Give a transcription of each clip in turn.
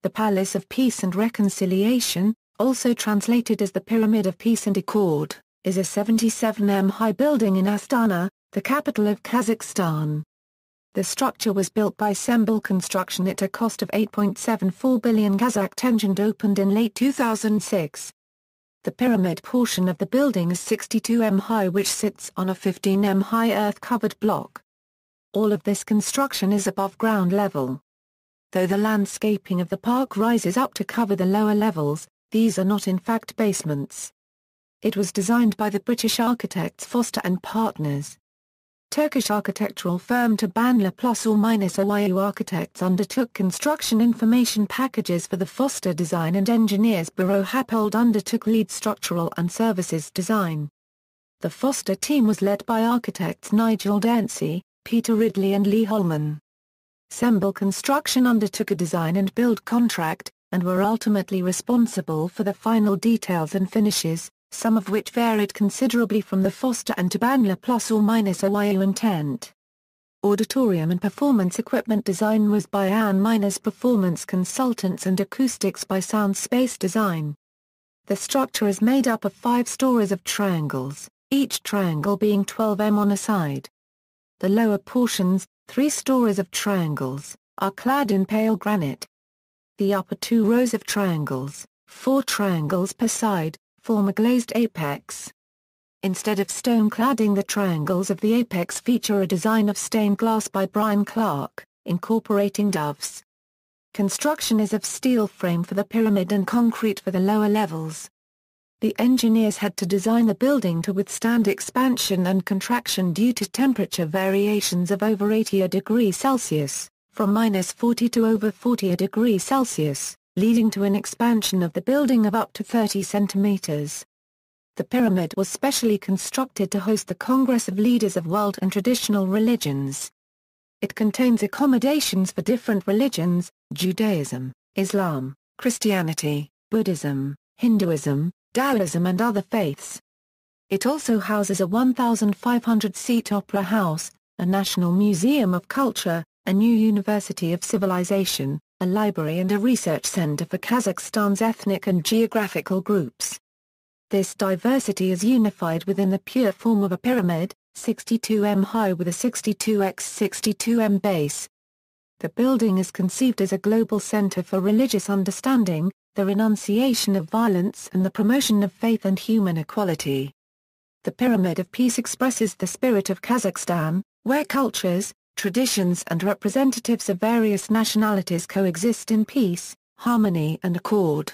The Palace of Peace and Reconciliation, also translated as the Pyramid of Peace and Accord, is a 77 high building in Astana, the capital of Kazakhstan. The structure was built by ALll Construction at a cost of 8.74 billion Kazakh tenge and opened in late 2006. The pyramid portion of the building is 62 m high, which sits on a 15 m high earth-covered block. All of this construction is above ground level. Though the landscaping of the park rises up to cover the lower levels, these are not in fact basements. It was designed by the British architects Foster and Partners. Turkish architectural firm Tabanlı +/- Architects undertook construction information packages for the Foster Design and Engineers Bureau. ALll undertook lead structural and services design. The Foster team was led by architects Nigel Dempsey, Peter Ridley and Lee Holman. ALll Construction undertook a design and build contract, and were ultimately responsible for the final details and finishes, some of which varied considerably from the Foster and Tabanlı +/- intent. Auditorium and performance equipment design was by ALL Performance Consultants and acoustics by Soundspace Design. The structure is made up of 5 stories of triangles, each triangle being 12 m on a side. The lower portions, 3 stories of triangles, are clad in pale granite. The upper 2 rows of triangles, 4 triangles per side, form a glazed apex. Instead of stone cladding, the triangles of the apex feature a design of stained glass by Brian Clark, incorporating doves. Construction is of steel frame for the pyramid and concrete for the lower levels. The engineers had to design the building to withstand expansion and contraction due to temperature variations of over 80 degrees Celsius, from -40 to over 40 degrees Celsius, leading to an expansion of the building of up to 30 centimeters. The pyramid was specially constructed to host the Congress of Leaders of World and Traditional Religions. It contains accommodations for different religions: Judaism, Islam, Christianity, Buddhism, Hinduism, Taoism and other faiths. It also houses a 1,500-seat opera house, a National Museum of Culture, a new University of Civilization, a library and a research center for Kazakhstan's ethnic and geographical groups. This diversity is unified within the pure form of a pyramid, 62 m high with a 62 x 62 m base. The building is conceived as a global center for religious understanding, the renunciation of violence and the promotion of faith and human equality. The Pyramid of Peace expresses the spirit of Kazakhstan, where cultures, traditions and representatives of various nationalities coexist in peace, harmony and accord.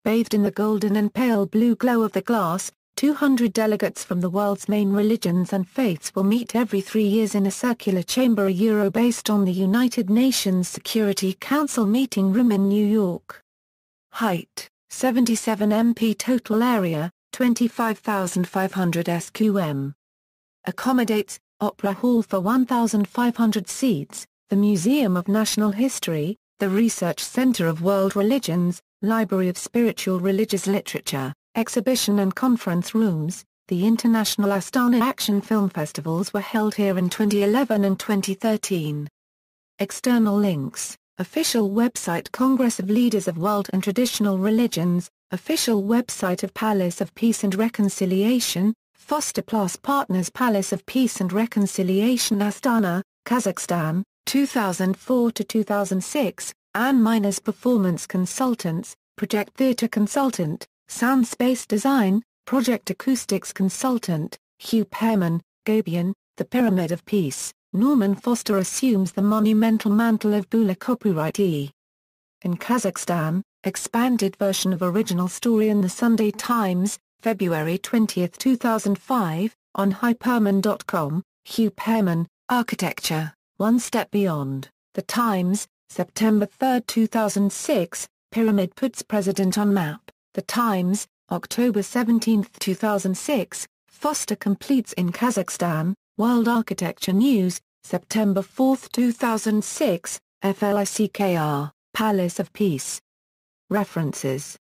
Bathed in the golden and pale blue glow of the glass, 200 delegates from the world's main religions and faiths will meet every 3 years in a circular chamber based on the United Nations Security Council meeting room in New York. Height, 77 mph. Total area, 25,500 sqm. Accommodates Opera Hall for 1,500 seats, the Museum of National History, the Research Center of World Religions, Library of Spiritual Religious Literature, exhibition and conference rooms. The International Astana Action Film Festivals were held here in 2011 and 2013. External links: official website Congress of Leaders of World and Traditional Religions, official website of Palace of Peace and Reconciliation, Foster + Partners Palace of Peace and Reconciliation Astana, Kazakhstan, 2004 to 2006, ALL Performance Consultants, Project Theatre Consultant, Soundspace Design, Project Acoustics Consultant, Hugh Pearman, Gabion, The Pyramid of Peace, Norman Foster assumes the monumental mantle of Bula. Copyright E. In Kazakhstan, expanded version of original story in the Sunday Times, February 20, 2005, on hyperman.com, Hugh Pearman, Architecture, One Step Beyond, The Times, September 3, 2006, Pyramid puts President on map, The Times, October 17, 2006, Foster completes in Kazakhstan, World Architecture News, September 4, 2006, FLICKR, Palace of Peace. References